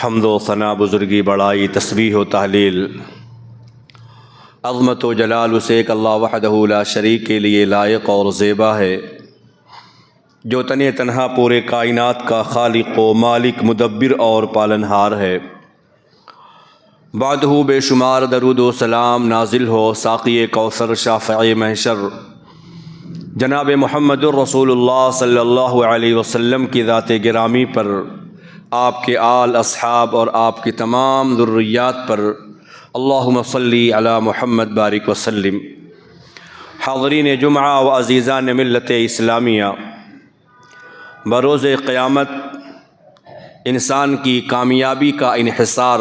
حمد و ثنا، بزرگی، بڑائی، تسبیح و تحلیل، عظمت و جلال اسے ایک اللہ وحدہ لا شریک کے لیے لائق اور زیبا ہے، جو تنے تنہا پورے کائنات کا خالق و مالک، مدبر اور پالنہار ہے۔ بعدہ بے شمار درود و سلام نازل ہو ساقی کوثر، شافع محشر، جناب محمد الرسول اللہ صلی اللہ علیہ وسلم کی ذات گرامی پر، آپ کے آل، اصحاب اور آپ کی تمام ذریات پر، اللہم صلی علی محمد بارک وسلم۔ حاضرین جمعہ و عزیزان ملت اسلامیہ، بروز قیامت انسان کی کامیابی کا انحصار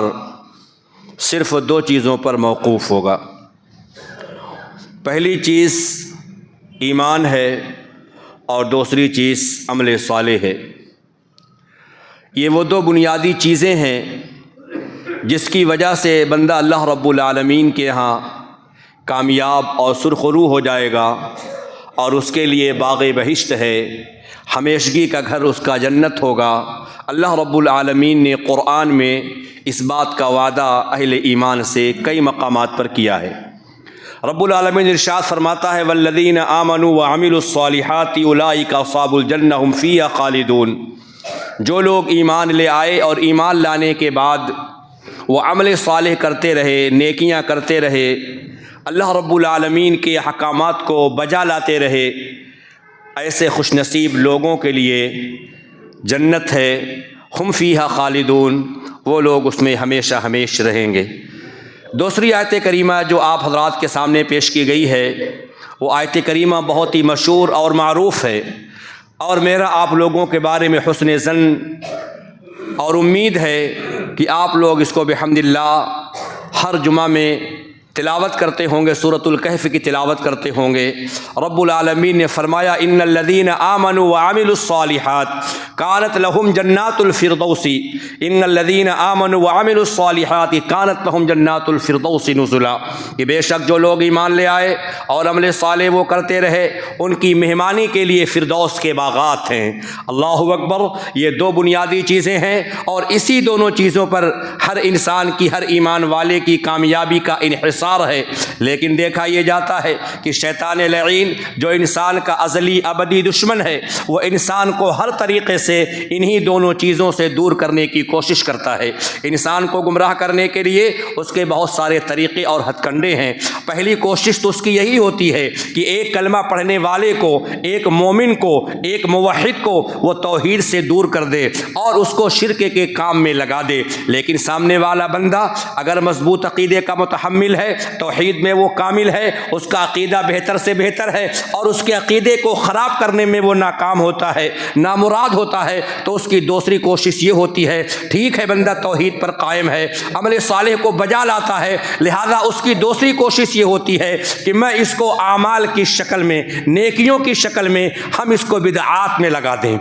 صرف دو چیزوں پر موقوف ہوگا۔ پہلی چیز ایمان ہے اور دوسری چیز عمل صالح ہے۔ یہ وہ دو بنیادی چیزیں ہیں جس کی وجہ سے بندہ اللہ رب العالمین کے ہاں کامیاب اور سرخرو ہو جائے گا، اور اس کے لیے باغ بہشت ہے، ہمیشگی کا گھر اس کا جنت ہوگا۔ اللہ رب العالمین نے قرآن میں اس بات کا وعدہ اہل ایمان سے کئی مقامات پر کیا ہے۔ رب العالمین ارشاد فرماتا ہے: والذین آمنوا وعملوا الصالحات اولئک اصحاب الجنہ ھم فیہا خالدون۔ جو لوگ ایمان لے آئے اور ایمان لانے کے بعد وہ عمل صالح کرتے رہے، نیکیاں کرتے رہے، اللہ رب العالمین کے احکامات کو بجا لاتے رہے، ایسے خوش نصیب لوگوں کے لیے جنت ہے، ہم فیہا خالدون، وہ لوگ اس میں ہمیشہ ہمیش رہیں گے۔ دوسری آیت کریمہ جو آپ حضرات کے سامنے پیش کی گئی ہے، وہ آیت کریمہ بہت ہی مشہور اور معروف ہے، اور میرا آپ لوگوں کے بارے میں حسن ظن اور امید ہے کہ آپ لوگ اس کو بحمد اللہ ہر جمعہ میں تلاوت کرتے ہوں گے، سورۃ الکہف کی تلاوت کرتے ہوں گے۔ رب العالمین نے فرمایا: ان الذین آمنوا وعملوا الصالحات کانت لہم جنات الفردوس، ان الذین آمنوا وعملوا الصالحات کانت لہم جنات الفردوس نزلا، کہ بے شک جو لوگ ایمان لے آئے اور عمل صالح وہ کرتے رہے، ان کی مہمانی کے لیے فردوس کے باغات ہیں۔ اللہ اکبر! یہ دو بنیادی چیزیں ہیں، اور اسی دونوں چیزوں پر ہر انسان کی، ہر ایمان والے کی کامیابی کا انحصار ہے۔ لیکن دیکھا یہ جاتا ہے کہ شیطان لعین جو انسان کا ازلی ابدی دشمن ہے، وہ انسان کو ہر طریقے سے انہی دونوں چیزوں سے دور کرنے کی کوشش کرتا ہے۔ انسان کو گمراہ کرنے کے لیے اس کے بہت سارے طریقے اور ہتھ کنڈے ہیں۔ پہلی کوشش تو اس کی یہی ہوتی ہے کہ ایک کلمہ پڑھنے والے کو، ایک مومن کو، ایک موحد کو وہ توحید سے دور کر دے اور اس کو شرک کے کام میں لگا دے۔ لیکن سامنے والا بندہ اگر مضبوط عقیدے کا متحمل ہے، توحید میں وہ کامل ہے، اس کا عقیدہ بہتر سے بہتر ہے، اور اس کے عقیدے کو خراب کرنے میں وہ ناکام ہوتا ہے، نامراد ہوتا ہے، تو اس کی دوسری کوشش یہ ہوتی ہے، ٹھیک ہے بندہ توحید پر قائم ہے، عمل صالح کو بجا لاتا ہے، لہذا اس کی دوسری کوشش یہ ہوتی ہے کہ میں اس کو اعمال کی شکل میں، نیکیوں کی شکل میں ہم اس کو بدعات میں لگا دیں،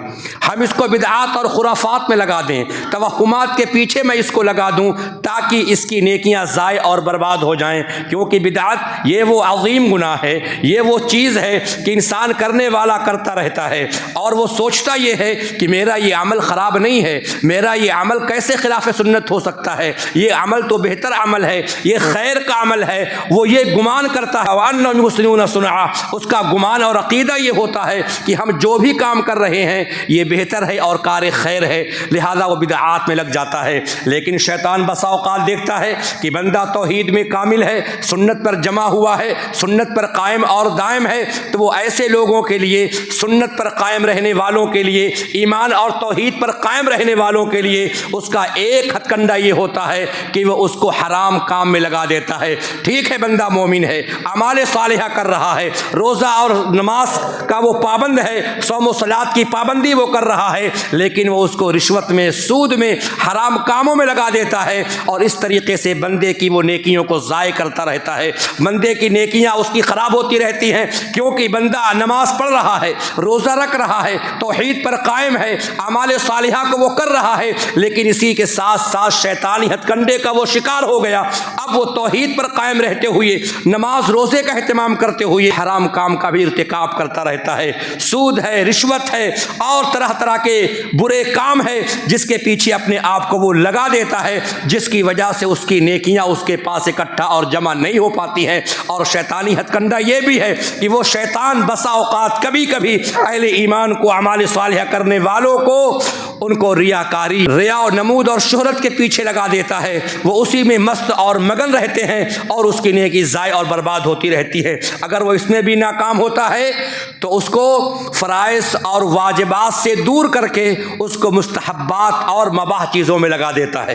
ہم اس کو بدعات اور خرافات میں لگا دیں، توہمات کے پیچھے میں اس کو لگا دوں تاکہ اس کی نیکیاں ضائع اور برباد ہو جائیں۔ کیونکہ بدعت یہ وہ عظیم گناہ ہے، یہ وہ چیز ہے کہ انسان کرنے والا کرتا رہتا ہے، اور وہ سوچتا یہ ہے کہ میرا یہ عمل خراب نہیں ہے، میرا یہ عمل کیسے خلاف سنت ہو سکتا ہے، یہ عمل تو بہتر عمل ہے، یہ خیر کا عمل ہے، وہ یہ گمان کرتا ہے۔ وَأَنَّهُمْ يُحْسِنُونَ صُنْعًا، اس کا گمان اور عقیدہ یہ ہوتا ہے کہ ہم جو بھی کام کر رہے ہیں یہ بہتر ہے اور کار خیر ہے، لہذا وہ بدعات میں لگ جاتا ہے۔ لیکن شیطان بسا اوقات دیکھتا ہے کہ بندہ توحید میں کامل ہے، سنت پر جمع ہوا ہے، سنت پر قائم اور دائم ہے، تو وہ ایسے لوگوں کے لیے، سنت پر قائم رہنے والوں کے لیے، ایمان اور توحید پر قائم رہنے والوں کے لیے اس کا ایک ہتھ کنڈا یہ ہوتا ہے کہ وہ اس کو حرام کام میں لگا دیتا ہے۔ ٹھیک ہے بندہ مومن ہے، اعمال صالحہ کر رہا ہے، روزہ اور نماز کا وہ پابند ہے، صوم و صلات کی پابندی وہ کر رہا ہے، لیکن وہ اس کو رشوت میں، سود میں، حرام کاموں میں لگا دیتا ہے، اور اس طریقے سے بندے کی وہ نیکیوں کو ضائع کرتا رہتا ہے، بندے کی نیکیاں اس کی خراب ہوتی رہتی ہیں، کیونکہ بندہ نماز پڑھ رہا ہے، روزہ رکھ رہا ہے، توحید پر قائم ہے، اعمال صالحہ کو وہ کر رہا ہے، لیکن اسی کے ساتھ ساتھ شیطانی ہتھ کنڈے کا وہ شکار ہو گیا۔ اب وہ توحید پر قائم رہتے ہوئے، نماز روزے کا اہتمام کرتے ہوئے حرام کام کا بھی ارتکاب کرتا رہتا ہے، سود ہے، رشوت ہے اور طرح طرح کے برے کام ہے جس کے پیچھے اپنے آپ کو وہ لگا دیتا ہے، جس کی وجہ سے اس کی نیکیاں اس کے پاس اکٹھا اور جمع نہیں ہو پاتی ہیں۔ اور شیطانی ہتھ کنڈا یہ بھی ہے کہ وہ شیطان بسا اوقات کبھی کبھی اہل ایمان کو، اعمال صالحہ کرنے والوں کو، ان کو ریاکاری، ریا اور نمود اور شہرت کے پیچھے لگا دیتا ہے، وہ اسی میں مست اور مگن رہتے ہیں اور اس کی نیکی ضائع اور برباد ہوتی رہتی ہے۔ اگر وہ اس میں بھی ناکام ہوتا ہے تو اس کو فرائض اور واجبات سے دور کر کے اس کو مستحبات اور مباح چیزوں میں لگا دیتا ہے۔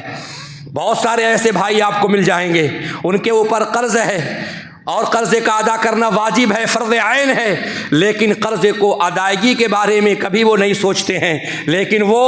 بہت سارے ایسے بھائی آپ کو مل جائیں گے، ان کے اوپر قرض ہے اور قرضے کا ادا کرنا واجب ہے، فرض عین ہے، لیکن قرضے کو ادائیگی کے بارے میں کبھی وہ نہیں سوچتے ہیں، لیکن وہ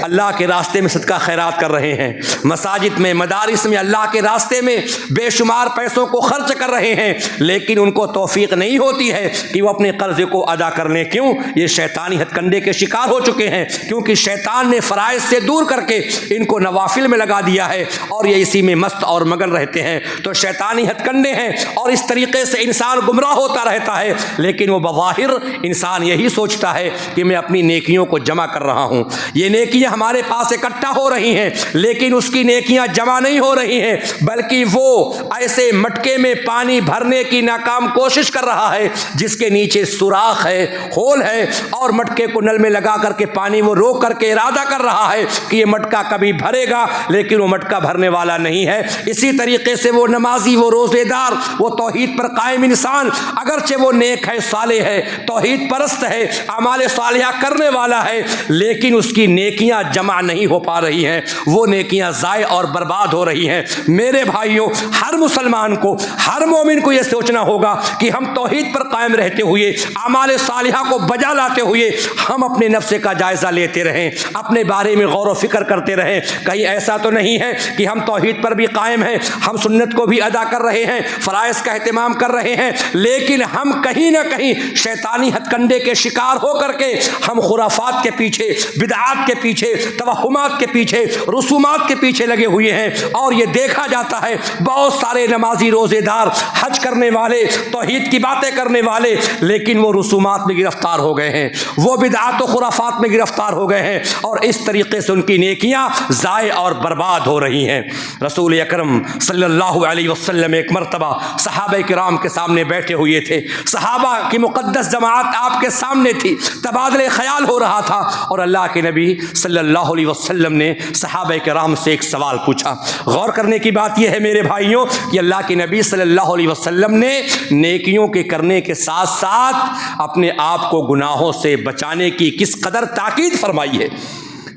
اللہ کے راستے میں صدقہ خیرات کر رہے ہیں، مساجد میں، مدارس میں، اللہ کے راستے میں بے شمار پیسوں کو خرچ کر رہے ہیں، لیکن ان کو توفیق نہیں ہوتی ہے کہ وہ اپنے قرضے کو ادا کر لیں۔ کیوں؟ یہ شیطانی ہتھ کنڈے کے شکار ہو چکے ہیں، کیونکہ شیطان نے فرائض سے دور کر کے ان کو نوافل میں لگا دیا ہے اور یہ اسی میں مست اور مگن رہتے ہیں۔ تو شیطانی ہتھ کنڈے ہیں اور اس طریقے سے انسان گمراہ ہوتا رہتا ہے، لیکن وہ بظاہر انسان یہی سوچتا ہے کہ میں اپنی نیکیوں کو جمع کر رہا ہوں، یہ نیکیاں ہمارے پاس اکٹھا ہو رہی ہیں، لیکن اس کی نیکیاں جمع نہیں ہو رہی ہیں، بلکہ وہ ایسے مٹکے میں پانی بھرنے کی ناکام کوشش کر رہا ہے جس کے نیچے سوراخ ہے، ہول ہے، اور مٹکے کو نل میں لگا کر کے پانی وہ روک کر کے ارادہ کر رہا ہے کہ یہ مٹکا کبھی بھرے گا، لیکن وہ مٹکا بھرنے والا نہیں ہے۔ اسی طریقے سے وہ نمازی، وہ روزے دار، وہ توحید پر قائم انسان، اگرچہ وہ نیک ہے، صالح ہے، توحید پرست ہے، اعمال صالحہ کرنے والا ہے، لیکن اس کی نیکیاں جمع نہیں ہو پا رہی ہیں، وہ نیکیاں ضائع اور برباد ہو رہی ہیں۔ میرے بھائیوں، ہر مسلمان کو، ہر مومن کو یہ سوچنا ہوگا کہ ہم توحید پر قائم رہتے ہوئے، اعمال صالحہ کو بجا لاتے ہوئے ہم اپنے نفس کا جائزہ لیتے رہیں، اپنے بارے میں غور و فکر کرتے رہیں۔ کہیں ایسا تو نہیں ہے کہ ہم توحید پر بھی قائم ہیں، ہم سنت کو بھی ادا کر رہے ہیں، فرائض کا اہتمام کر رہے ہیں، لیکن ہم کہیں نہ کہیں شیطانی ہتھ کنڈے کے شکار ہو کر کے ہم خرافات کے پیچھے، بدعات کے پیچھے، توہمات کے پیچھے، رسومات کے پیچھے لگے ہوئے ہیں۔ اور یہ دیکھا جاتا ہے بہت سارے نمازی، روزے دار، حج کرنے والے، توحید کی باتیں کرنے والے، لیکن وہ رسومات میں گرفتار ہو گئے ہیں، وہ بدعات و خرافات میں گرفتار ہو گئے ہیں، اور اس طریقے سے ان کی نیکیاں ضائع اور برباد ہو رہی ہیں۔ رسول اکرم صلی اللہ علیہ وسلم ایک مرتبہ صحابہ کرام کے سامنے بیٹھے ہوئے تھے، صحابہ کی مقدس جماعت آپ کے سامنے تھی، تبادلہ خیال ہو رہا تھا، اور اللہ کے نبی صلی اللہ علیہ وسلم نے صحابہ کرام سے ایک سوال پوچھا۔ غور کرنے کی بات یہ ہے میرے بھائیوں کہ اللہ کے نبی صلی اللہ علیہ وسلم نے نیکیوں کے کرنے کے ساتھ ساتھ اپنے آپ کو گناہوں سے بچانے کی کس قدر تاکید فرمائی ہے،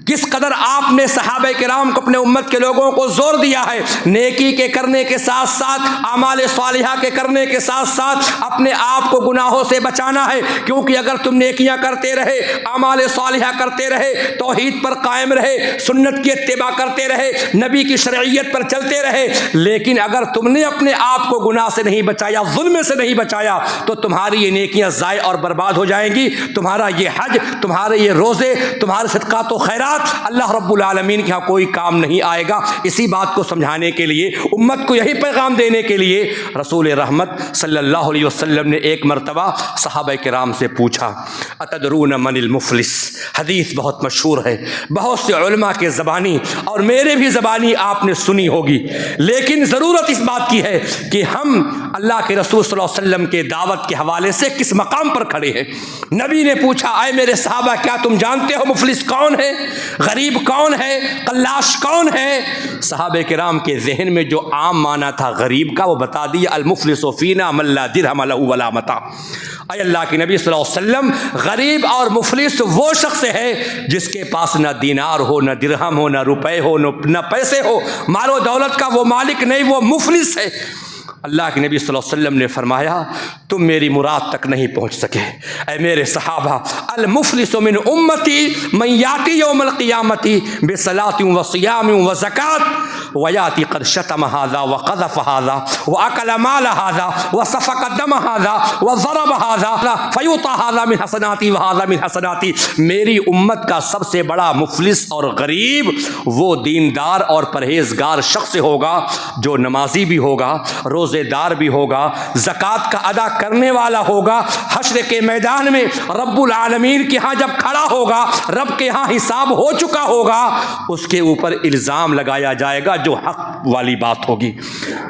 کس قدر آپ نے صحابہ کرام کو، اپنے امت کے لوگوں کو زور دیا ہے نیکی کے کرنے کے ساتھ ساتھ، اعمال صالحہ کے کرنے کے ساتھ ساتھ اپنے آپ کو گناہوں سے بچانا ہے، کیونکہ اگر تم نیکیاں کرتے رہے، اعمال صالحہ کرتے رہے، توحید پر قائم رہے، سنت کی اتباع کرتے رہے، نبی کی شرعیت پر چلتے رہے، لیکن اگر تم نے اپنے آپ کو گناہ سے نہیں بچایا، ظلم سے نہیں بچایا، تو تمہاری یہ نیکیاں ضائع اور برباد ہو جائیں گی، تمہارا یہ حج، تمہارے یہ روزے، تمہارے صدقات و خیرات اللہ رب العالمین کے ہاں کوئی کام نہیں آئے گا۔ اسی بات کو سمجھانے کے لیے، امت کو یہی پیغام دینے کے لیے رسول رحمت صلی اللہ علیہ وسلم نے ایک مرتبہ صحابہ کرام سے پوچھا، اتدرون من المفلس؟ حدیث بہت مشہور ہے، بہت سے علماء کے زبانی اور میرے بھی زبانی آپ نے سنی ہوگی، لیکن ضرورت اس بات کی ہے کہ ہم اللہ کے رسول صلی اللہ علیہ وسلم کے دعوت کے حوالے سے کس مقام پر کھڑے ہیں۔ نبی نے پوچھا، اے میرے صحابہ، کیا تم جانتے ہو مفلس کون ہے، غریب کون ہے، قلاش کون ہے؟ صحابہ کرام کے ذہن میں جو عام معنی تھا غریب کا وہ بتا دیا، المفلس فینا من لا درہم لہ ولا متاع۔ اے اللہ کے نبی صلی اللہ علیہ وسلم، غریب اور مفلس وہ شخص ہے جس کے پاس نہ دینار ہو، نہ درہم ہو، نہ روپے ہو، نہ پیسے ہو، مال و دولت کا وہ مالک نہیں، وہ مفلس ہے۔ اللہ کے نبی صلی اللہ علیہ وسلم نے فرمایا تم میری مراد تک نہیں پہنچ سکے۔ اے میرے صحابہ، المفلس من امتی من یاتی یوم القیامت بصلاۃ و صیام و زکاۃ ویاتی قد شتم ھذا وقذف ھذا واکل مال ھذا وسفک دم ھذا وضرب ھذا فیعطی ھذا من حسناتی وھذا من حسناتی۔ میری امت کا سب سے بڑا مفلس اور غریب وہ دیندار اور پرہیزگار شخص ہوگا جو نمازی بھی ہوگا، روزے دار بھی ہوگا، زکوٰۃ کا ادا کرنے والا ہوگا، حشر کے میدان میں رب العالمین کے ہاں جب کھڑا ہوگا، رب کے ہاں حساب ہو چکا ہوگا، اس کے اوپر الزام لگایا جائے گا جو حق والی بات ہوگی۔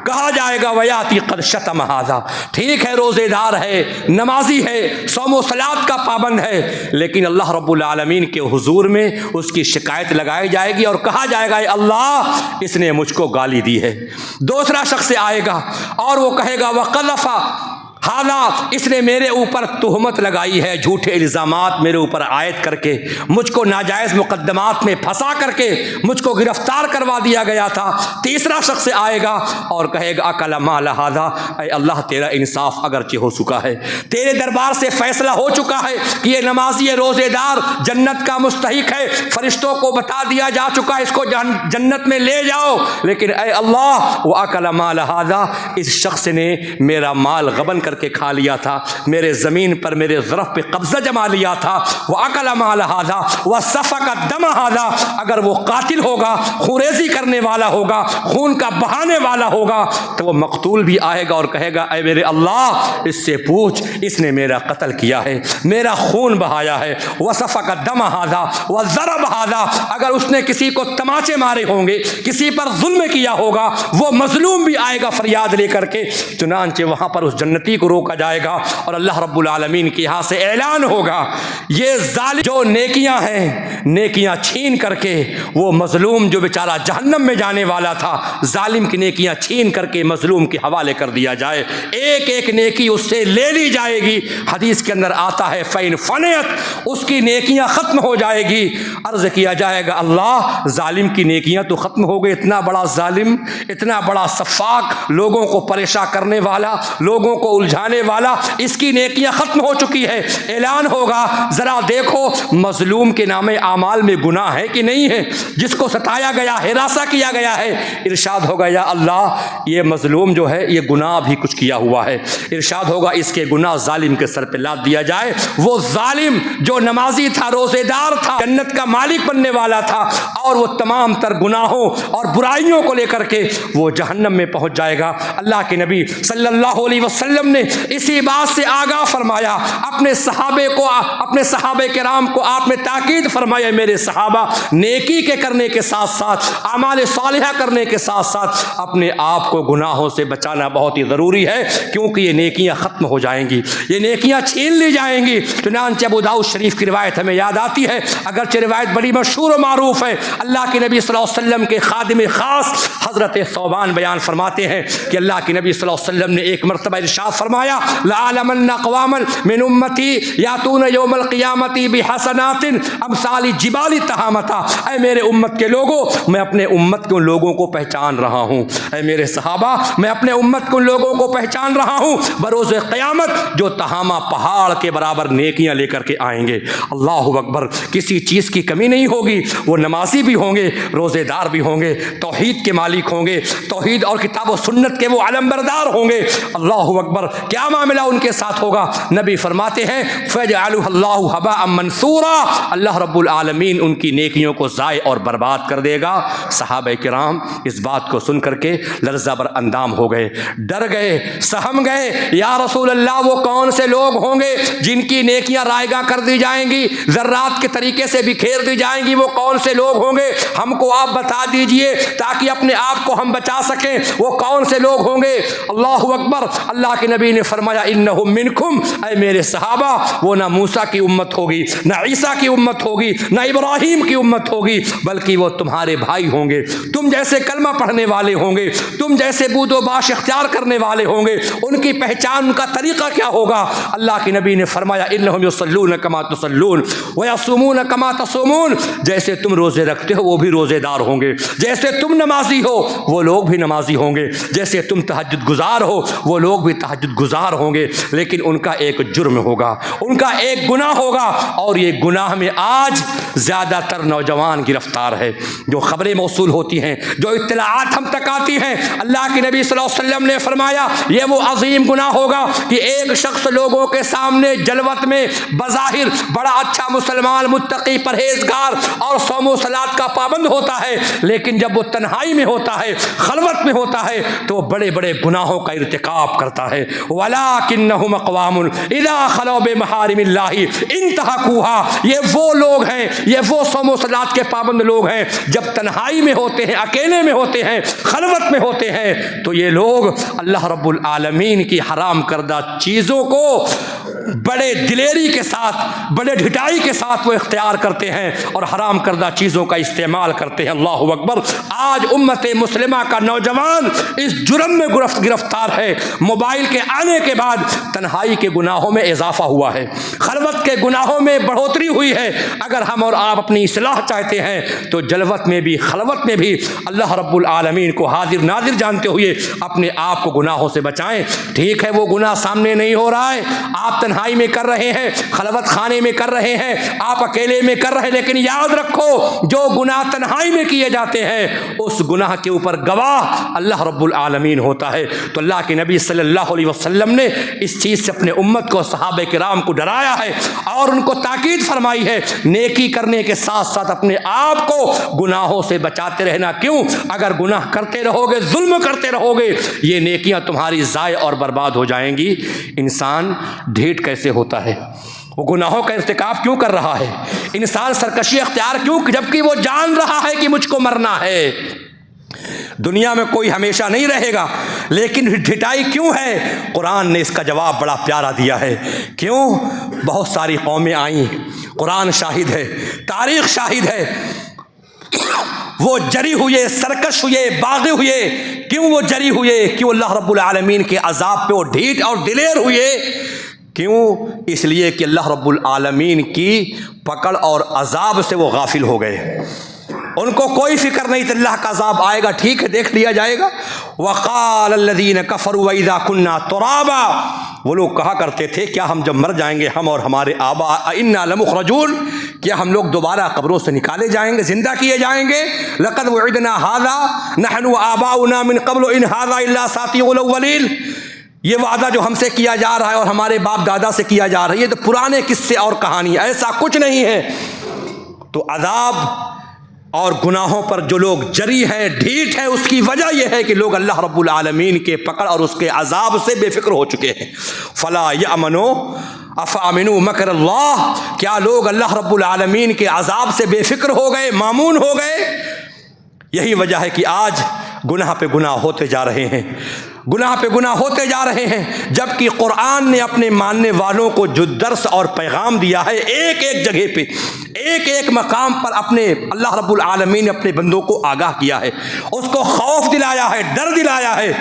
کہا جائے گا ویاتی قد شتم ھذا، ٹھیک ہے روزے دار ہے، نمازی ہے، صوم و صلات کا پابند ہے، لیکن اللہ رب العالمین کے حضور میں اس کی شکایت لگائی جائے گی اور کہا جائے گا اے اللہ اس نے مجھ کو گالی دی ہے۔ دوسرا شخص آئے گا اور وہ کہے گا وقذف ھذا، اس نے میرے اوپر تہمت لگائی ہے، جھوٹے الزامات میرے اوپر عائد کر کے، مجھ کو ناجائز مقدمات میں پھنسا کر کے مجھ کو گرفتار کروا دیا گیا تھا۔ تیسرا شخص آئے گا اور کہے گا اکل مال ھذا، اے اللہ تیرا انصاف اگرچہ ہو چکا ہے، تیرے دربار سے فیصلہ ہو چکا ہے کہ یہ نمازی روزے دار جنت کا مستحق ہے، فرشتوں کو بتا دیا جا چکا ہے اس کو جنت میں لے جاؤ، لیکن اے اللہ وہ اکل مال ھذا، اس شخص نے میرا مال غبن کر کے کھا لیا تھا، میرے زمین پر میرے ظرف پہ قبضہ جما لیا تھا، وَأَكَلَ مَالَ هَذَا وَسَفَكَ دَمَ هَذَا، اگر وہ قاتل ہوگا، خوریزی کرنے والا ہوگا، خون کا بہانے والا ہوگا، تو وہ مقتول بھی آئے گا اور کہے گا اے میرے اللہ اس سے پوچھ، اس نے میرا قتل کیا ہے، میرا خون بہایا ہے، وَسَفَكَ دَمَ هَذَا وَضَرَبَ هَذَا، اگر اس نے کسی کو تماچے مارے ہوں گے، کسی پر ظلم کیا ہوگا، وہ مظلوم بھی آئے گا فریاد لے کر کے، چنانچہ وہاں پر اس جنتی کو روکا جائے گا اور اللہ رب العالمین کے یہاں سے اعلان ہوگا یہ ظالم جو نیکیاں ہیں نیکیاں چھین کر کے، وہ مظلوم جو بیچارہ جہنم میں جانے والا تھا، ظالم کی نیکیاں چھین کر کے مظلوم کے حوالے کر دیا جائے، ایک ایک نیکی اس سے لے لی جائے گی۔ حدیث کے اندر آتا ہے فَإِنْ فَنِيَتْ، اس کی نیکیاں ختم ہو جائے گی۔ عرض کیا جائے گا اللہ ظالم کی نیکیاں تو ختم ہو گئی، اتنا بڑا ظالم، اتنا بڑا سفاک، لوگوں کو پریشان کرنے والا، لوگوں کو الجھانے والا، اس کی نیکیاں ختم ہو چکی ہے۔ اعلان ہوگا ذرا دیکھو مظلوم کے نام اعمال میں گناہ ہے کہ نہیں ہے، جس کو ستایا گیا، ہراساں کیا گیا ہے، ارشاد ہوگا یا اللہ یہ مظلوم جو ہے یہ گناہ بھی کچھ کیا ہوا ہے، ارشاد ہوگا اس کے گناہ ظالم کے سر پہ لاد دیا جائے۔ وہ ظالم جو نمازی تھا، روزے دار تھا، جنت کا مالک بننے والا تھا، اور وہ تمام تر گناہوں اور برائیوں کو لے کر کے وہ جہنم میں پہنچ جائے گا۔ اللہ کے نبی صلی اللہ علیہ وسلم نے اسی بات سے آگاہ فرمایا، اپنے صحابہ کرام کو آپ نے تاکید فرمایا میرے صحابہ نیکی کے کرنے کے ساتھ ساتھ، اعمال صالحہ کرنے کے ساتھ ساتھ اپنے آپ کو گناہوں سے بچانا بہت ہی ضروری ہے، کیونکہ یہ نیکیاں ختم ہو جائیں گی، یہ نیکیاں چھین لی جائیں گی۔ چنانچہ ابو داؤد شریف کی روایت ہمیں یاد آتی ہے، اگرچہ روایت بڑی مشہور و معروف ہے، اللہ کے نبی صلی اللہ علیہ وسلم کے خادم خاص حضرت ثوبان بیان فرماتے ہیں کہ اللہ کے نبی صلی اللہ علیہ وسلم نے ایک مرتبہ ارشاد فرمایا لَعَلَمَنَّ قَوَامًا مِّنْ أُمَّتِي يَأْتُونَ يَوْمَ الْقِيَامَةِ بِحَسَنَاتٍ أَمْثَالِ جِبَالِ التِّحَامَةِ، اے میرے امت کے لوگوں، میں اپنے امت کے ان لوگوں کو پہچان رہا ہوں، اے میرے صحابہ میں اپنے امت کے ان لوگوں کو پہچان رہا ہوں بروز قیامت جو تہامہ پہاڑ کے برابر نیکیاں لے کر کے آئیں گے۔ اللہ اکبر، کسی چیز کی کمی نہیں ہوگی، وہ نمازی بھی ہوں گے، روزے دار بھی ہوں گے، توحید کے مالک ہوں گے، توحید اور کتاب و سنت کے وہ علمبردار ہوں گے۔ اللہ اکبر، کیا معاملہ ان کے ساتھ ہوگا؟ نبی فرماتے ہیں فَيَجْعَلُهُ اللَّهُ هَبَاءً مَنْثُورًا، اللہ رب العالمین ان کی نیکیوں کو ضائع اور برباد کر دے گا۔ صحابہ کرام اس بات کو سن کر کے لرزہ بر اندام ہو گئے، ڈر گئے، سہم گئے، یا رسول اللہ وہ کون سے لوگ ہوں گے جن کی نیکیاں رائگاں کر دی جائیں گی، ذرات کے طریقے سے بکھیر دی جائیں گی، وہ کون سے لوگ ہوں گے؟ ہم کو آپ بتا دیجئے تاکہ اپنے آپ کو ہم بچا سکیں، وہ کون سے لوگ ہوں گے؟ اللہ اکبر، اللہ کے نبی نبی نے فرمایا انہم منکم، اے میرے صحابہ وہ نہ موسیٰ کی امت ہوگی، نہ عیسیٰ کی امت ہوگی، نہ ابراہیم کی امت ہوگی، بلکہ وہ تمہارے بھائی ہوں گے، تم جیسے کلمہ پڑھنے والے ہوں گے، تم جیسے بود و باش اختیار کرنے والے ہوں گے۔ ان کی پہچان، ان کا طریقہ کیا ہوگا؟ اللہ کے نبی نے فرمایا انہم یصلون کما تصلون ویصومون کما تصومون، جیسے تم روزے رکھتے ہو وہ بھی روزے دار ہوں گے، جیسے تم نمازی ہو وہ لوگ بھی نمازی ہوں گے، جیسے تم تہجد گزار ہو وہ لوگ بھی تہجد گزار ہوں گے، لیکن ان کا ایک جرم ہوگا، ان کا ایک گناہ ہوگا، اور یہ گناہ میں آج زیادہ تر نوجوان گرفتار ہے۔ جو خبریں موصول ہوتی ہیں، جو اطلاعات ہم تک آتی ہیں، اللہ کے نبی صلی اللہ علیہ وسلم نے فرمایا یہ وہ عظیم گناہ ہوگا کہ ایک شخص لوگوں کے سامنے جلوت میں بظاہر بڑا اچھا مسلمان، متقی، پرہیزگار اور صوم و صلاۃ کا پابند ہوتا ہے، لیکن جب وہ تنہائی میں ہوتا ہے، خلوت میں ہوتا ہے، تو وہ بڑے بڑے گناہوں کا ارتکاب کرتا ہے۔ وَلَٰكِنَّهُمْ أَقْوَامٌ إِذَا خَلَوْا بِمَحَارِمِ اللَّهِ انتهكوها، یہ وہ لوگ ہیں، یہ وہ صوم و صلاۃ کے پابند لوگ ہیں، جب تنہائی میں ہوتے ہیں، اکیلے میں ہوتے ہیں، خلوت میں ہوتے ہیں، تو یہ لوگ اللہ رب العالمین کی حرام کردہ چیزوں کو بڑے دلیری کے ساتھ، بڑے ڈھٹائی کے ساتھ وہ اختیار کرتے ہیں اور حرام کردہ چیزوں کا استعمال کرتے ہیں۔ اللہ اکبر! آج امت مسلمہ کا نوجوان اس جرم میں گرفتار ہے۔ موبائل کے آنے کے بعد تنہائی کے گناہوں میں اضافہ ہوا ہے، خلوت کے گناہوں میں بڑھوتری ہوئی ہے۔ اگر ہم اور آپ اپنی اصلاح چاہتے ہیں تو جلوت میں بھی، خلوت میں بھی اللہ رب العالمین کو حاضر ناظر جانتے ہوئے اپنے آپ کو گناہوں سے بچائیں۔ ٹھیک ہے وہ گناہ سامنے نہیں ہو رہا ہے، آپ تنہائی میں کر رہے ہیں، خلوت خانے میں کر رہے ہیں، آپ اکیلے میں کر رہے ہیں، لیکن یاد رکھو جو گناہ تنہائی میں کیے جاتے ہیں اس گناہ کے اوپر گواہ اللہ رب العالمین ہوتا ہے۔ تو اللہ کے نبی صلی اللہ علیہ وسلم نے اس چیز سے اپنے امت کو، صحابہ کرام کو ڈرایا ہے اور ان کو تاکید فرمائی ہے نیکی کرنے کے ساتھ ساتھ اپنے آپ کو گناہوں سے بچاتے رہنا۔ کیوں؟ اگر گناہ کرتے رہو گے، ظلم کرتے رہو گے، یہ نیکیاں تمہاری ضائع اور برباد ہو جائیں گی۔ انسان ڈھیٹ کیسے ہوتا ہے؟ وہ گناہوں کا ارتکاب کیوں کر رہا ہے؟ انسان سرکشی اختیار کیوں، جبکہ وہ جان رہا ہے کہ مجھ کو مرنا ہے؟ دنیا میں کوئی ہمیشہ نہیں رہے گا، لیکن ڈھٹائی کیوں ہے؟ قرآن نے اس کا جواب بڑا پیارا دیا ہے۔ کیوں؟ بہت ساری قومیں آئیں، قرآن شاہد ہے، تاریخ شاہد ہے، وہ جری ہوئے، سرکش ہوئے، باغی ہوئے۔ کیوں وہ جری ہوئے؟ کیوں اللہ رب العالمین کے عذاب پہ وہ ڈھیٹ اور دلیر ہوئے؟ کیوں؟ اس لیے کہ اللہ رب العالمین کی پکڑ اور عذاب سے وہ غافل ہو گئے، ان کو کوئی فکر نہیں تھی اللہ کا عذاب آئے گا، ٹھیک ہے دیکھ لیا جائے گا۔ وقال الذین کفروا اذا کنا ترابا، وہ لوگ کہا کرتے تھے کیا ہم جب مر جائیں گے ہم اور ہمارے آبا انا لمخرجون، کیا ہم لوگ دوبارہ قبروں سے نکالے جائیں گے، زندہ کیے جائیں گے؟ لقد وعدنا ھذا نحن وآباؤنا من قبل ان ھذا الا اساطیر الاولین، یہ وعدہ جو ہم سے کیا جا رہا ہے اور ہمارے باپ دادا سے کیا جا رہا ہے یہ تو پرانے قصے اور کہانی، ایسا کچھ نہیں ہے۔ تو عذاب اور گناہوں پر جو لوگ جری ہیں، ڈھیٹ ہیں، اس کی وجہ یہ ہے کہ لوگ اللہ رب العالمین کے پکڑ اور اس کے عذاب سے بے فکر ہو چکے ہیں۔ فلا یأمنوا افامنوا مکر اللہ، کیا لوگ اللہ رب العالمین کے عذاب سے بے فکر ہو گئے، مامون ہو گئے؟ یہی وجہ ہے کہ آج گناہ پہ گناہ ہوتے جا رہے ہیں، گناہ پہ گناہ ہوتے جا رہے ہیں، جبکہ قرآن نے اپنے ماننے والوں کو جو درس اور پیغام دیا ہے، ایک ایک جگہ پہ، ایک ایک مقام پر اپنے اللہ رب العالمین نے اپنے بندوں کو آگاہ کیا ہے، اس کو خوف دلایا ہے، ڈر دلایا ہے۔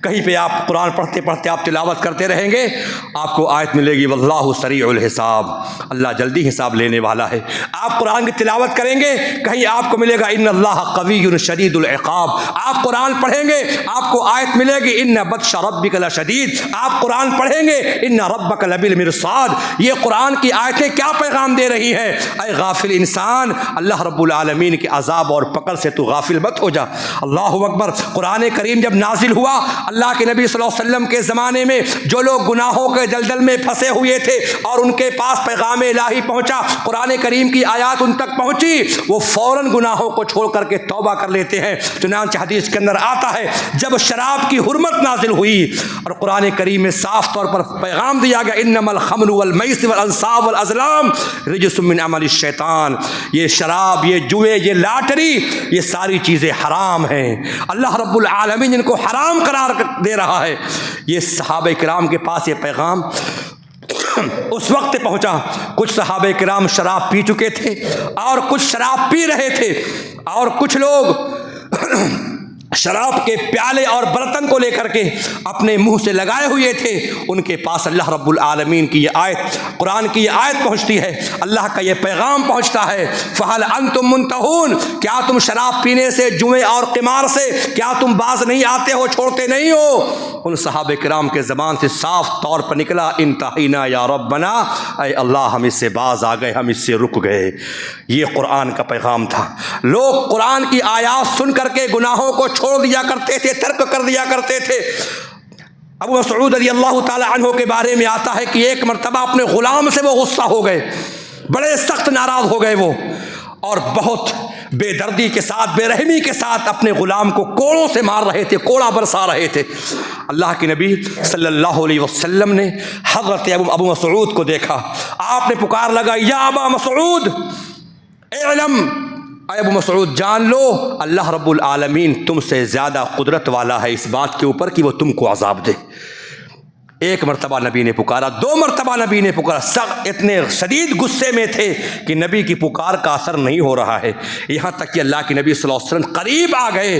کہیں پہ آپ قرآن پڑھتے پڑھتے آپ تلاوت کرتے رہیں گے، آپ کو آیت ملے گی واللہ سریع الحساب، اللہ جلدی حساب لینے والا ہے۔ آپ قرآن کی تلاوت کریں گے، کہیں آپ کو ملے گا ان اللہ قوی شدید العقاب۔ آپ قرآن پڑھیں گے، آپ کو آیت ملے گی ان بطش ربک لشدید۔ آپ قرآن پڑھیں گے ان ربک لبالمرصاد۔ یہ قرآن کی آیتیں کیا پیغام دے رہی ہیں؟ اے غافل انسان، اللہ رب العالمین کے عذاب اور پکڑ سے تو غافل مت ہو جا۔ اللہ اکبر! قرآن کریم جب نازل ہوا، اللہ کے نبی صلی اللہ علیہ وسلم کے زمانے میں جو لوگ گناہوں کے دلدل میں پھنسے ہوئے تھے اور ان کے پاس پیغام الہی پہنچا، قرآن کریم کی آیات ان تک پہنچی، وہ فوراً گناہوں کو چھوڑ کر کے توبہ کر لیتے ہیں۔ چنانچہ حدیث کے اندر آتا ہے جب شراب کی حرمت نازل ہوئی اور قرآن کریم میں صاف طور پر پیغام دیا گیا انما الخمر والمیسر والانصاب والازلام رجس من عمل الشیطان، یہ شراب، یہ جوئے، یہ لاٹری، یہ ساری چیزیں حرام ہیں۔ اللہ رب العالمین ان کو حرام قرار دے رہا ہے۔ یہ صحابہ کرام کے پاس یہ پیغام اس وقت پہنچا، کچھ صحابہ کرام شراب پی چکے تھے اور کچھ شراب پی رہے تھے، اور کچھ لوگ شراب کے پیالے اور برتن کو لے کر کے اپنے منہ سے لگائے ہوئے تھے۔ ان کے پاس اللہ رب العالمین کی یہ آیت، قرآن کی یہ آیت پہنچتی ہے، اللہ کا یہ پیغام پہنچتا ہے، فَهَلْ أَنْتُمْ مُنْتَهُونَ، کیا تم شراب پینے سے، جوئے اور قمار سے کیا تم باز نہیں آتے ہو، چھوڑتے نہیں ہو؟ ان صحابہ کرام کے زبان سے صاف طور پر نکلا، انتہینا یا ربنا، اے اللہ ہم اس سے باز آ گئے، ہم اس سے رک گئے۔ یہ قرآن کا پیغام تھا۔ لوگ قرآن کی آیات سن کر کے گناہوں کو چھوڑ دیا کرتے تھے، ترک کر دیا کرتے تھے۔ ابو مسعود رضی اللہ تعالی عنہ کے بارے میں آتا ہے کہ ایک مرتبہ اپنے غلام سے وہ غصہ ہو گئے، بڑے سخت ناراض ہو گئے وہ، اور بہت بے دردی کے ساتھ، بے رحمی کے ساتھ اپنے غلام کو کوڑوں سے مار رہے تھے، کوڑا برسا رہے تھے۔ اللہ کے نبی صلی اللہ علیہ وسلم نے حضرت ابو مسعود کو دیکھا، آپ نے پکار لگا، یا ابا مسعود اعلم، اے ابو مسعود جان لو، اللہ رب العالمین تم سے زیادہ قدرت والا ہے اس بات کے اوپر کہ وہ تم کو عذاب دے۔ ایک مرتبہ نبی نے پکارا، دو مرتبہ نبی نے پکارا، اتنے شدید غصے میں تھے کہ نبی کی پکار کا اثر نہیں ہو رہا ہے، یہاں تک کہ اللہ کے نبی صلی اللہ علیہ وسلم قریب آ گئے،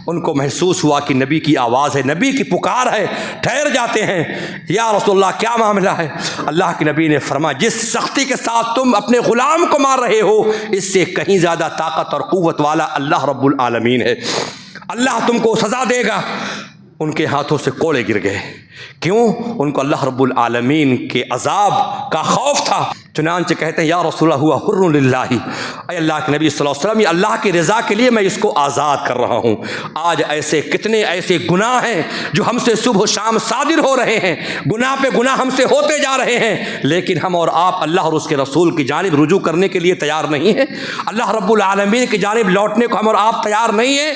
ان کو محسوس ہوا کہ نبی کی آواز ہے، نبی کی پکار ہے، ٹھہر جاتے ہیں، یا رسول اللہ کیا معاملہ ہے؟ اللہ کے نبی نے فرمایا، جس سختی کے ساتھ تم اپنے غلام کو مار رہے ہو، اس سے کہیں زیادہ طاقت اور قوت والا اللہ رب العالمین ہے، اللہ تم کو سزا دے گا۔ ان کے ہاتھوں سے کوڑے گر گئے، کیوں؟ ان کو اللہ رب العالمین کے عذاب کا خوف تھا۔ چنانچہ کہتے ہیں، یا رسول اللہ ہوا حر للہ، اے اللہ کے نبی صلی اللہ علیہ وسلم، یہ اللہ کی رضا کے لیے میں اس کو آزاد کر رہا ہوں۔ آج ایسے کتنے ایسے گناہ ہیں جو ہم سے صبح و شام صادر ہو رہے ہیں، گناہ پہ گناہ ہم سے ہوتے جا رہے ہیں، لیکن ہم اور آپ اللہ اور اس کے رسول کی جانب رجوع کرنے کے لیے تیار نہیں ہیں، اللہ رب العالمین کی جانب لوٹنے کو ہم اور آپ تیار نہیں ہیں۔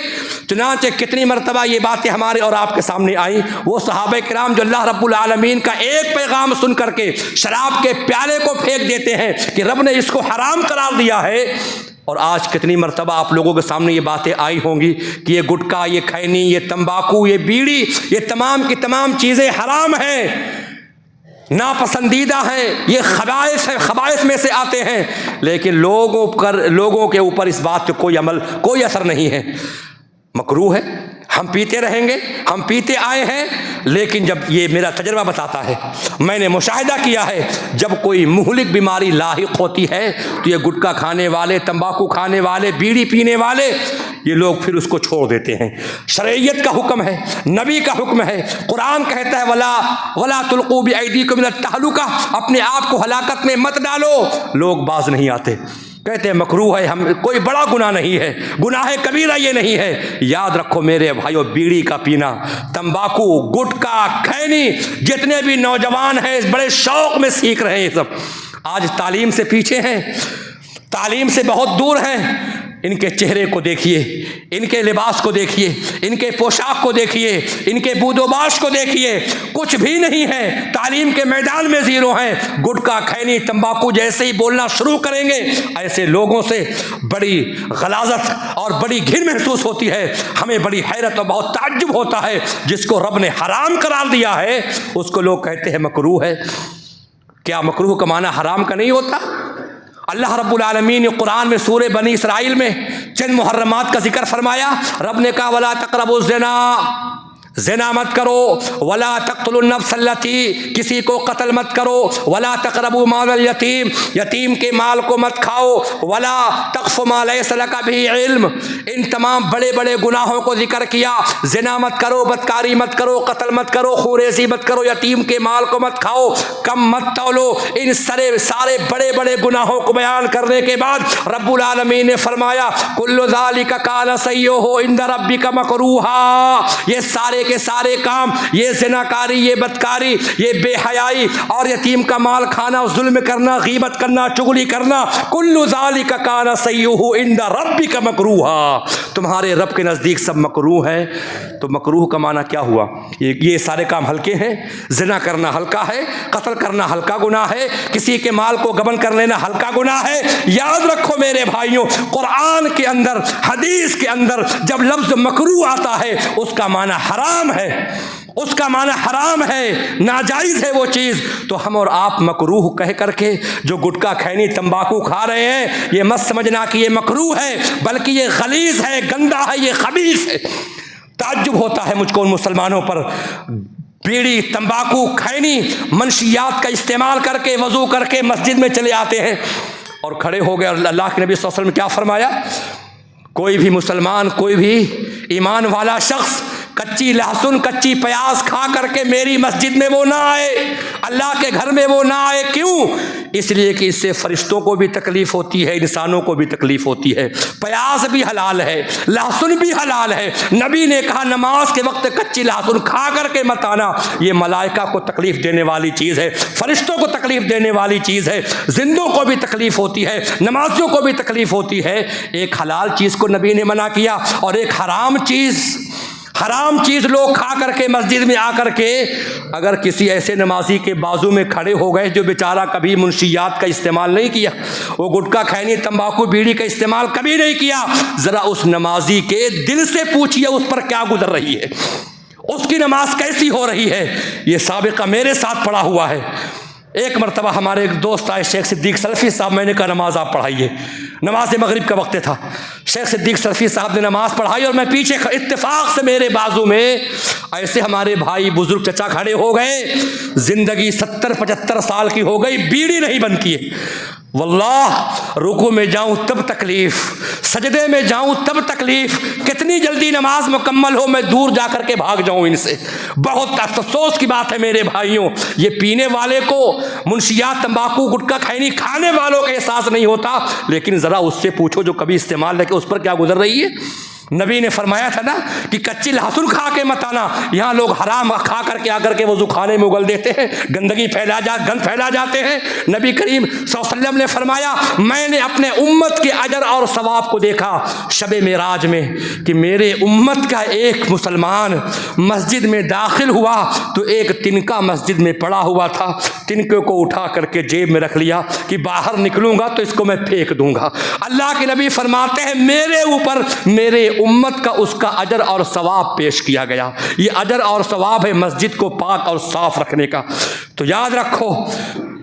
چنانچہ کتنی مرتبہ یہ باتیں ہمارے اور آپ کے سامنے آئیں، وہ صحابہ کرام جو اللہ رب العالمین کا ایک پیغام سن کر کے شراب کے پیالے کو پھینک دیتے ہیں کہ رب نے اس کو حرام قرار دیا ہے، اور آج کتنی مرتبہ آپ لوگوں کے سامنے یہ باتیں آئی ہوں گی کہ یہ گٹکا، یہ کھینی، یہ تمباکو، یہ بیڑی، یہ تمام کی تمام چیزیں حرام ہیں، ناپسندیدہ ہیں، یہ خبائث ہیں، خبائث میں سے آتے ہیں، لیکن لوگوں کے اوپر اس بات کا کوئی عمل، کوئی اثر نہیں ہے، مکروہ ہے، ہم پیتے رہیں گے، ہم پیتے آئے ہیں، لیکن جب یہ میرا تجربہ بتاتا ہے، میں نے مشاہدہ کیا ہے، جب کوئی مہلک بیماری لاحق ہوتی ہے تو یہ گٹکا کھانے والے، تمباکو کھانے والے، بیڑی پینے والے، یہ لوگ پھر اس کو چھوڑ دیتے ہیں۔ شریعت کا حکم ہے، نبی کا حکم ہے، قرآن کہتا ہے وَلَا تُلْقُوا بِأَيْدِيكُمْ إِلَى التَّهْلُكَةِ، اپنے آپ کو ہلاکت میں مت ڈالو، لوگ باز نہیں آتے، کہتے ہیں مکروہ ہے، ہم کوئی بڑا گناہ نہیں ہے، گناہ کبیرہ یہ نہیں ہے۔ یاد رکھو میرے بھائیو، بیڑی کا پینا، تمباکو، گٹکا، کھینی، جتنے بھی نوجوان ہیں بڑے شوق میں سیکھ رہے ہیں، یہ سب آج تعلیم سے پیچھے ہیں، تعلیم سے بہت دور ہیں۔ ان کے چہرے کو دیکھیے، ان کے لباس کو دیکھیے، ان کے پوشاک کو دیکھیے، ان کے بود و باش کو دیکھیے، کچھ بھی نہیں ہے، تعلیم کے میدان میں زیرو ہیں۔ گٹکا، کھینی، تمباکو جیسے ہی بولنا شروع کریں گے، ایسے لوگوں سے بڑی غلاظت اور بڑی گھن محسوس ہوتی ہے، ہمیں بڑی حیرت اور بہت تعجب ہوتا ہے۔ جس کو رب نے حرام قرار دیا ہے اس کو لوگ کہتے ہیں مکروہ ہے۔ کیا مکروہ کا معنی حرام کا نہیں ہوتا؟ اللہ رب العالمین نے قرآن میں سورہ بنی اسرائیل میں چند محرمات کا ذکر فرمایا، رب نے کہا وَلَا تَقْرَبُوا الزِّنَا، زنا مت کرو، وَلَا تَقْتُلُوا النَّفْسَ الَّتِي، کسی کو قتل مت کرو، وَلَا تَقْرَبُوا مَالَ الْيَتِيمِ، یتیم کے مال کو مت کھاؤ، وَلَا تَقْفُ مَا لَيْسَ لَكَ بِهِ علم، ان تمام بڑے بڑے گناہوں کو ذکر کیا۔ زنا مت کرو، بدکاری مت کرو، قتل مت کرو، خوریزی مت کرو، یتیم کے مال کو مت کھاؤ، کم مت تولو، ان سارے بڑے بڑے گناہوں کو بیان کرنے کے بعد رب العالمین نے فرمایا کل ذالک کان سیئہ عند ربک مکروہا، یہ سارے کے سارے کام، یہ زناکاری، یہ بدکاری، یہ بے حیائی اور یتیم کا مال کھانا، ظلم کرنا، غیبت کرنا، چغلی کرنا، کل ذالک کان سیئہ عند ربک مکروہا، تمہارے رب کے نزدیک سب مکروہ ہے۔ تو مکروہ کا معنی کیا ہوا؟ یہ سارے کام ہلکے ہیں، زنا کرنا ہلکا ہے، قتل کرنا ہلکا گناہ ہے، کسی کے مال کو غبن کر لینا ہلکا گناہ ہے۔ یاد رکھو میرے بھائیوں، قرآن کے اندر، حدیث کے اندر جب لفظ مکروہ آتا ہے اس کا معنی حرام ہے، اس کا معنی حرام ہے، ناجائز ہے وہ چیز، تو ہم اور آپ مکروہ کہہ کر کے جو گٹکا کھینی تمباکو کھا رہے ہیں، یہ مت سمجھنا کہ یہ مکروہ ہے، بلکہ یہ غلیظ ہے، گندا ہے، یہ خبیث ہے۔ تعجب ہوتا ہے مجھ کو ان مسلمانوں پر، بیڑی تمباکو کھینی منشیات کا استعمال کر کے وضو کر کے مسجد میں چلے آتے ہیں اور کھڑے ہو گئے۔ اور اللہ کے نبی صلی اللہ علیہ وسلم نے کیا فرمایا؟ کوئی بھی مسلمان، کوئی بھی ایمان والا شخص کچی لہسن کچی پیاز کھا کر کے میری مسجد میں وہ نہ آئے، اللہ کے گھر میں وہ نہ آئے۔ کیوں؟ اس لیے کہ اس سے فرشتوں کو بھی تکلیف ہوتی ہے، انسانوں کو بھی تکلیف ہوتی ہے۔ پیاز بھی حلال ہے، لہسن بھی حلال ہے۔ نبی نے کہا نماز کے وقت کچی لہسن کھا کر کے مت آنا، یہ ملائکہ کو تکلیف دینے والی چیز ہے، فرشتوں کو تکلیف دینے والی چیز ہے، زندوں کو بھی تکلیف ہوتی ہے، نمازیوں کو بھی تکلیف ہوتی ہے۔ ایک حلال چیز کو نبی نے منع کیا اور ایک حرام چیز لوگ کھا کر کے مسجد میں آ کر کے، اگر کسی ایسے نمازی کے بازو میں کھڑے ہو گئے جو بیچارہ کبھی منشیات کا استعمال نہیں کیا، وہ گٹکا کھینی تمباکو بیڑی کا استعمال کبھی نہیں کیا، ذرا اس نمازی کے دل سے پوچھئے اس پر کیا گزر رہی ہے، اس کی نماز کیسی ہو رہی ہے۔ یہ سابقہ میرے ساتھ پڑا ہوا ہے۔ ایک مرتبہ ہمارے ایک دوست آئے شیخ صدیق سلفی صاحب، میں نے کہا نماز آپ پڑھائیے، نماز مغرب کا وقت تھا، شیخ صدیق سلفی صاحب نے نماز پڑھائی اور میں پیچھے، اتفاق سے میرے بازو میں ایسے ہمارے بھائی بزرگ چچا کھڑے ہو گئے، زندگی 70-75 سال کی ہو گئی، بیڑی نہیں بنتی ہے، واللہ رکوع میں جاؤں تب تکلیف، سجدے میں جاؤں تب تکلیف، کتنی جلدی نماز مکمل ہو میں دور جا کر کے بھاگ جاؤں ان سے۔ بہت افسوس کی بات ہے میرے بھائیوں، یہ پینے والے کو منشیات تمباکو گٹکا کھینی کھانے والوں کا احساس نہیں ہوتا، لیکن ذرا اس سے پوچھو جو کبھی استعمال نہ کہ اس پر کیا گزر رہی ہے۔ نبی نے فرمایا تھا نا کہ کچی لہسن کھا کے مت آنا، یہاں لوگ حرام کھا کر کے آ کر کے وضو خانے میں اگل دیتے ہیں، گندگی گند پھیلا جاتے ہیں۔ نبی کریم صلی اللہ علیہ وسلم نے فرمایا میں نے اپنے امت کے اجر اور ثواب کو دیکھا شب معراج میں کہ میرے امت کا ایک مسلمان مسجد میں داخل ہوا تو ایک تنکا مسجد میں پڑا ہوا تھا، تنکے کو اٹھا کر کے جیب میں رکھ لیا کہ باہر نکلوں گا تو اس کو میں پھینک دوں گا۔ اللہ کے نبی فرماتے ہیں میرے اوپر میرے امت کا اس کا اجر اور ثواب پیش کیا گیا۔ یہ اجر اور ثواب ہے مسجد کو پاک اور صاف رکھنے کا۔ تو یاد رکھو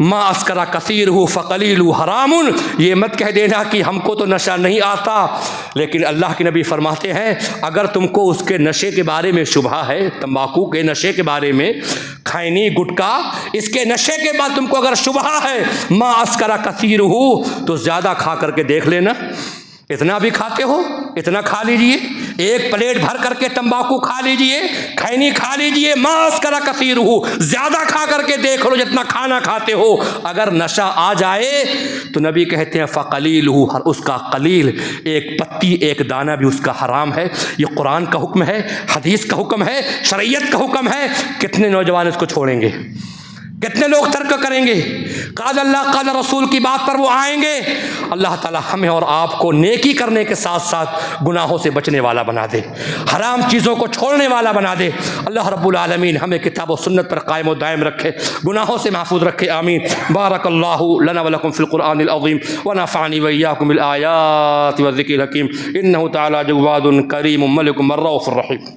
ما اسکرا کثیرہ فقلیلہ حرام، یہ مت کہہ دینا کہ ہم کو تو نشہ نہیں آتا، لیکن اللہ کے نبی فرماتے ہیں اگر تم کو اس کے نشے کے بارے میں شبہ ہے، تمباکو کے نشے کے بارے میں، کھینی گٹکا اس کے نشے کے بعد تم کو اگر شبہ ہے ما اسکرا کثیرہ، تو زیادہ کھا کر کے دیکھ لینا، اتنا بھی کھاتے ہو اتنا کھا لیجئے، ایک پلیٹ بھر کر کے تمباکو کھا لیجئے، کھینی کھا لیجئے، ما اسکرا کثیرہ، زیادہ کھا کر کے دیکھ لو جتنا کھانا کھاتے ہو، اگر نشہ آ جائے تو نبی کہتے ہیں فقلیلہ، اس کا قلیل، ایک پتی ایک دانہ بھی اس کا حرام ہے۔ یہ قرآن کا حکم ہے، حدیث کا حکم ہے، شریعت کا حکم ہے۔ کتنے نوجوان اس کو چھوڑیں گے، کتنے لوگ ترک کریں گے؟ قال اللہ قال رسول کی بات پر وہ آئیں گے۔ اللہ تعالی ہمیں اور آپ کو نیکی کرنے کے ساتھ ساتھ گناہوں سے بچنے والا بنا دے، حرام چیزوں کو چھوڑنے والا بنا دے۔ اللہ رب العالمین ہمیں کتاب و سنت پر قائم و دائم رکھے، گناہوں سے محفوظ رکھے، آمین۔ بارک اللہ لنا ولکم فی القرآن العظیم ونفعنی وإیاکم بالآیات والذکر الحکیم، انہ تعالی جواد کریم ملک رؤوف رحیم۔